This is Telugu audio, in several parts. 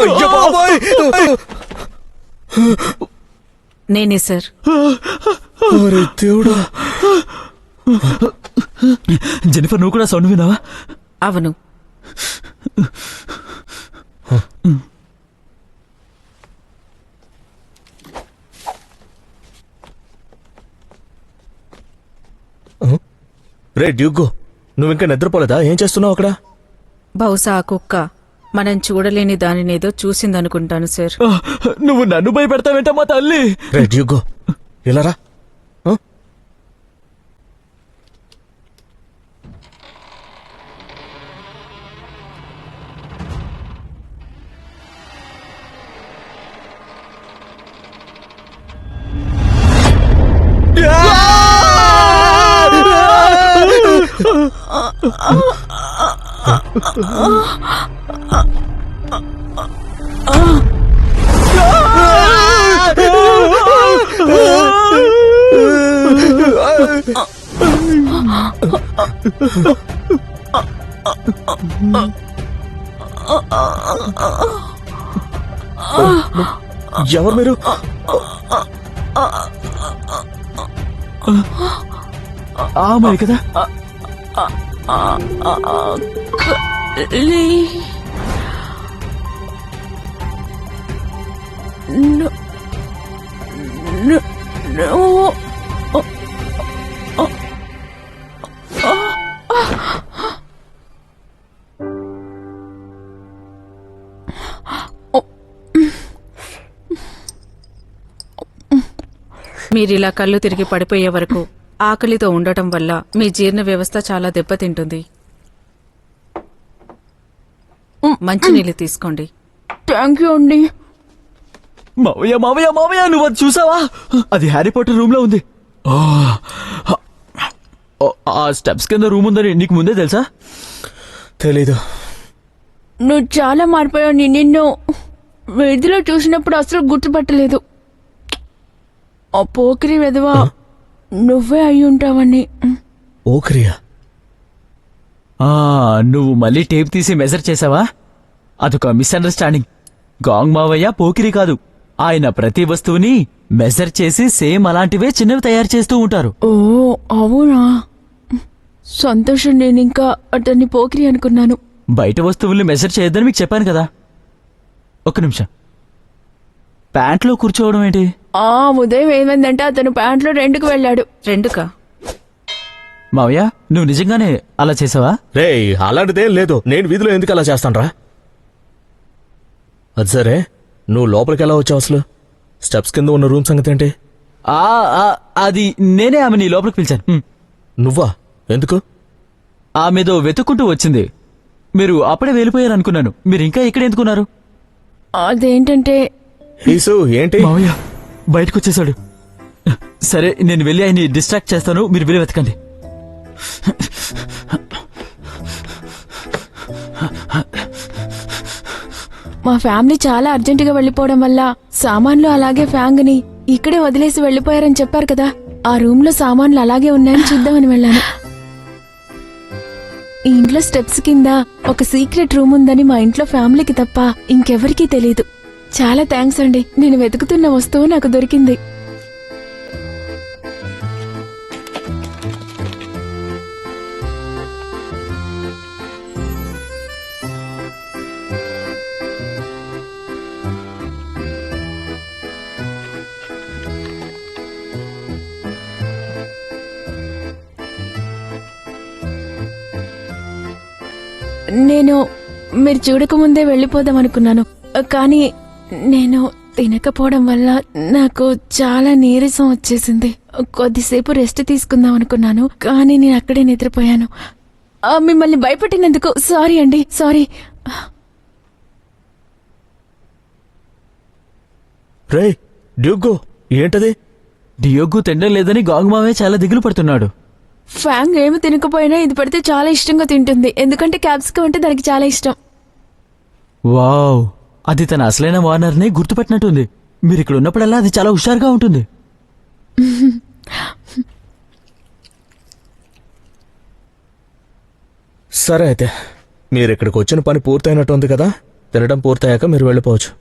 అయ్యో బాబోయ్! నేనే సార్. అరే దేవుడా! జెనిఫర్, నువ్వు కూడా సౌండ్ విన్నావా? అవును. రే డ్యూగో, నువ్వు ఇంకా నిద్రపోలేదా? ఏం చేస్తున్నావు అక్కడ? బహుశా ఆ కుక్క మనం చూడలేని దానినేదో చూసిందనుకుంటాను సార్. నువ్వు నన్ను భయపెడతావేంటమ్మా తల్లి? రే డ్యూగో, ఇలా రా. ఎవరు మీరు? ఆమె కదా. మీరిలా కళ్ళు తిరిగి పడిపోయే వరకు ఆకలితో ఉండటం వల్ల మీ జీర్ణ వ్యవస్థ చాలా దెబ్బతింటుంది. మంచినీళ్ళు తీసుకోండి. థ్యాంక్ యూ అండి. మావయ్య మావయ్య మావయ్య, నువ్వు అది చూసావా? అది హ్యారీ పాటర్ రూమ్ లో ఉంది. ఆ స్టెప్స్ కింద రూమ్ ఉందని నీకు ముందే తెలుసా? తెలీదు. నువ్వు చాలా మారిపోయావు. నిన్ను వీధిలో చూసినప్పుడు అసలు గుర్తుపట్టలేదు. ఆ పోకిరి వెధవా నువ్వే అయి ఉంటావని. ఓక్రియా? నువ్వు మళ్ళీ టేప్ తీసి మెజర్ చేసావా? అదొక మిస్అండర్స్టాండింగ్. గాంగ్ మావయ్య పోకిరి కాదు. ఆయన ప్రతి వస్తువుని మెజర్ చేసి సేమ్ అలాంటివే చిన్నవి తయారు చేస్తూ ఉంటారు. ఓ అవునా, సంతోషం. నేనింకా అతన్ని పోకిరి అనుకున్నాను. బయట వస్తువుల్ని మెజర్ చేయొద్దని మీకు చెప్పాను కదా. ఒక్క నిమిషం. ప్యాంట్లో కూర్చోవడం ఏంటి? ఉదయం ఏమైందంటే అతను ప్యాంట్లో రెండుకు వెళ్ళాడు. రెండుకా? మావయ్య, నువ్వు నిజంగానే అలా చేసావా? రే, అలాంటిదేం లేదు. నేను వీధిలో ఎందుకు అలా చేస్తానరా? అది సరే, నువ్వు లోపలికి ఎలా వచ్చావు అసలు? స్టెప్స్ కింద ఉన్న రూమ్ సంగతి ఏంటి? అది నేనే ఆమెని లోపలికి పిలిచాను. నువ్వా? ఎందుకు? ఆమెదో వెతుక్కుంటూ వచ్చింది. మీరు అప్పుడే వెళ్ళిపోయారనుకున్నాను. మీరు ఇంకా ఇక్కడ ఎందుకున్నారు? అదేంటంటే ఏంటి? మావయ్య బయటకు వచ్చేసాడు. సరే, నేను వెళ్ళి ఆయన్ని డిస్ట్రాక్ట్ చేస్తాను. మీరు వెళ్ళి వెతకండి. మా ఫ్యామిలీ చాలా అర్జెంటుగా వెళ్లిపోవడం వల్ల సామాన్లు అలాగే ఫ్యాంగ్ని ఇక్కడే వదిలేసి వెళ్లిపోయారని చెప్పారు కదా. ఆ రూమ్ లో సామాన్లు అలాగే ఉన్నాయని చూద్దామని వెళ్ళాను. ఈ ఇంట్లో స్టెప్స్ కింద ఒక సీక్రెట్ రూమ్ ఉందని మా ఇంట్లో ఫ్యామిలీకి తప్ప ఇంకెవరికీ తెలీదు. చాలా థ్యాంక్స్ అండి. నేను వెతుకుతున్న వస్తువు నాకు దొరికింది. నేను మీరు చూడకముందే వెళ్ళిపోదాం అనుకున్నాను, కానీ నేను తినకపోవడం వల్ల నాకు చాలా నీరసం వచ్చేసింది. కొద్దిసేపు రెస్ట్ తీసుకుందాం అనుకున్నాను, కానీ నేను అక్కడే నిద్రపోయాను. మిమ్మల్ని భయపెట్టినందుకు సారీ అండి. సారీ. రే డ్యూగో, ఏంటది? డియోగు తినడం లేదని గాంగ్మావే చాలా దిగులు పడుతున్నాడు. ఫ్యాంగ్ ఏమి తినకపోయినా ఇది పడితే చాలా ఇష్టంగా తింటుంది, ఎందుకంటే క్యాప్సికం అంటే దానికి చాలా ఇష్టం. వావ్, అది తన అసలైన వార్నర్ని గుర్తుపెట్టినట్టుంది. మీరు ఇక్కడ ఉన్నప్పుడల్లా అది చాలా హుషారుగా ఉంటుంది. సరే అయితే, మీరు ఇక్కడికి వచ్చిన పని పూర్తయినట్టుంది కదా. తినడం పూర్తయ్యాక మీరు వెళ్ళిపోవచ్చు.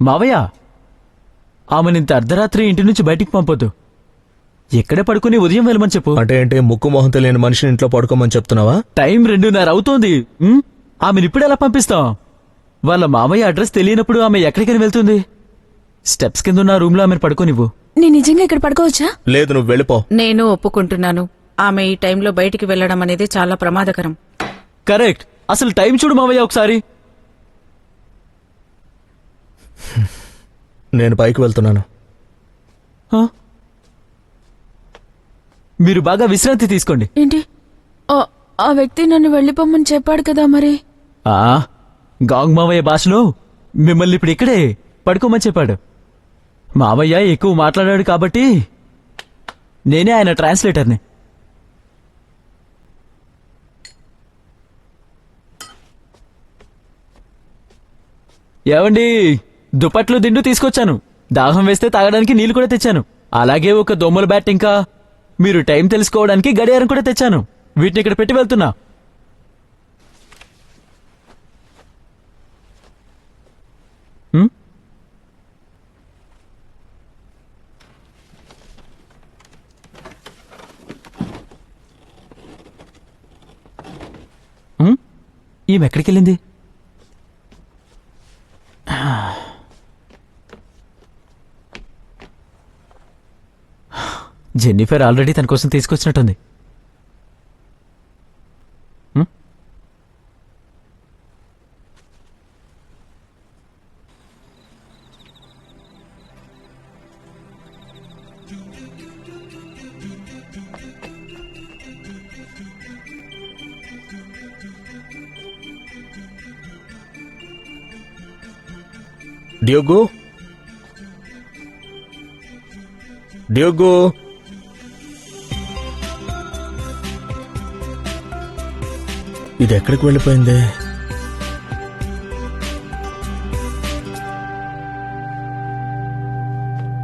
మావయ్య, ఆమెనింత అర్ధరాత్రి ఇంటి నుంచి బయటికి పంపొద్దు. ఎక్కడే పడుకుని ఉదయం వెళ్ళమని చెప్పు. అంటే ఏంటి, ముక్కు మొహం తెలియని మనిషిని ఇంట్లో పడుకోమని చెప్తున్నావా? టైం 2:30 అవుతోంది. ఆమెనిప్పుడు ఎలా పంపిస్తాం? వాళ్ళ మామయ్య అడ్రస్ తెలియనప్పుడు ఆమె ఎక్కడికని వెళ్తుంది? స్టెప్స్ కింద ఉన్న రూమ్ లో ఆమెను పడుకోనివ్వు. నేను నిజంగా ఇక్కడ పడుకోవచ్చా? లేదు, నువ్వు వెళ్ళిపో. నేను ఒప్పుకుంటున్నాను. ఆమె ఈ టైంలో బయటికి వెళ్లడం అనేది చాలా ప్రమాదకరం. కరెక్ట్. అసలు టైం చూడు మావయ్య ఒకసారి. నేను పైకి వెళ్తున్నాను. హ? మీరు బాగా విశ్రాంతి తీసుకోండి. ఏంటి? ఆ వ్యక్తి నన్ను వెళ్ళిపోమని చెప్పాడు కదా మరి. ఆ గాంగ్ మావయ్య భాషలో మిమ్మల్ని ఇప్పుడు ఇక్కడే పడుకోమని చెప్పాడు. మావయ్య ఎక్కువ మాట్లాడాడు కాబట్టి నేనే ఆయన ట్రాన్స్లేటర్ని. ఏవండి, దుప్పట్లు దిండు తీసుకొచ్చాను. దాహం వేస్తే తాగడానికి నీళ్లు కూడా తెచ్చాను. అలాగే ఒక దొమ్మల బ్యాట్, ఇంకా మీరు టైం తెలుసుకోవడానికి గడియారం కూడా తెచ్చాను. వీటిని ఇక్కడ పెట్టి వెళ్తున్నా. హ్మ్? హ్మ్? ఈమె ఎక్కడికి వెళ్ళింది? జెన్నిఫర్ ఆల్రెడీ తన కోసం తీసుకొచ్చినట్టుంది. డ్యూగో, డ్యూగో, ఇది ఎక్కడికి వెళ్ళిపోయింది?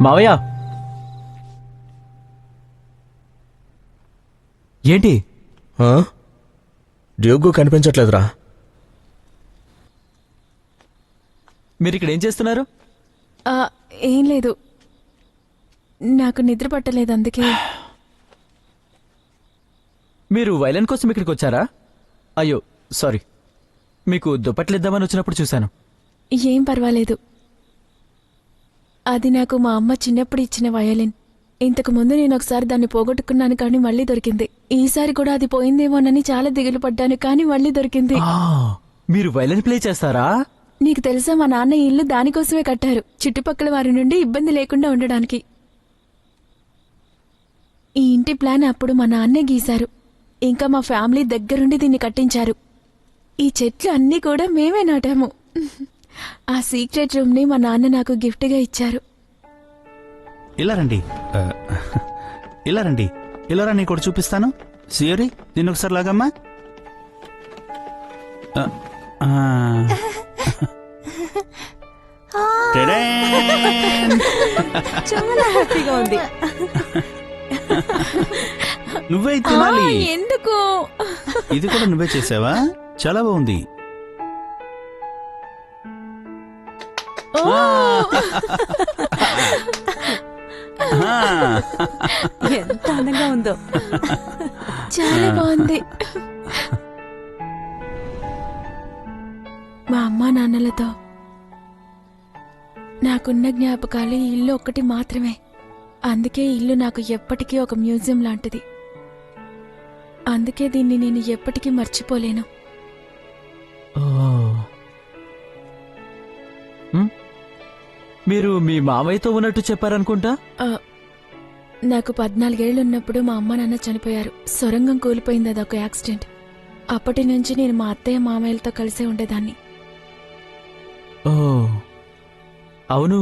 మావయ్య, ఏంటి? ఆ? డ్యూగో కనిపించట్లేదురా. మీరు ఇక్కడ ఏం చేస్తున్నారు? ఏం లేదు, నాకు నిద్ర పట్టలేదు అందుకే. మీరు వైలెన్ కోసం ఇక్కడికి వచ్చారా? అయ్యో సారీ, మీకు దుప్పట్లిద్దామని వచ్చినప్పుడు చూశాను. ఏం పర్వాలేదు. అది నాకు మా అమ్మ చిన్నప్పుడు ఇచ్చిన వయలిన్. ఇంతకు ముందు నేను ఒకసారి దాన్ని పోగొట్టుకున్నాను, కానీ మళ్ళీ దొరికింది. ఈసారి కూడా అది పోయిందేమోనని చాలా దిగులు పడ్డాను, కానీ మళ్ళీ దొరికింది. మీరు వైలెన్ ప్లే చేస్తారా? నీకు తెలుసా, మా నాన్న ఈ ఇల్లు దానికోసమే కట్టారు, చుట్టుపక్కల వారి నుండి ఇబ్బంది లేకుండా ఉండడానికి. ఈ ఇంటి ప్లాన్ అప్పుడు మా నాన్నే గీశారు. ఇంకా మా ఫ్యామిలీ దగ్గరుండి దీన్ని కట్టించారు. ఈ చెట్లు అన్నీ కూడా మేమే నాటాము. ఆ సీక్రెట్ రూమ్ ని మా నాన్న నాకు గిఫ్ట్గా ఇచ్చారు. ఇలా రండి, ఇలా రండి, ఇలా రా, నీకు చూపిస్తాను. సియోరి, దీన్ని ఒకసారి లాగమ్మా. చాలా హ్యాపీగా ఉంది. నువ్వే తినాలి. ఎందుకు? ఇది కూడా నువ్వే చేసావా? చాలా బాగుంది. ఎంత అందంగా ఉందో. చాలా బాగుంది. మా అమ్మా నాన్నలతో నాకున్న జ్ఞాపకాలు ఈ ఇల్లు ఒక్కటి మాత్రమే. అందుకే ఇల్లు నాకు ఎప్పటికీ ఒక మ్యూజియం లాంటిది. అందుకే దీన్ని నేను ఎప్పటికీ మర్చిపోలేను. మీరు మీ మామయ్యతో ఉన్నట్టు చెప్పారనుకుంటా. నాకు 14 ఏళ్లున్నప్పుడు మా అమ్మ నాన్న చనిపోయారు. సొరంగం కూలిపోయింది, అదొక యాక్సిడెంట్. అప్పటి నుంచి నేను మా అత్తయ్య మామయ్యలతో కలిసే ఉండేదాన్ని. అవును,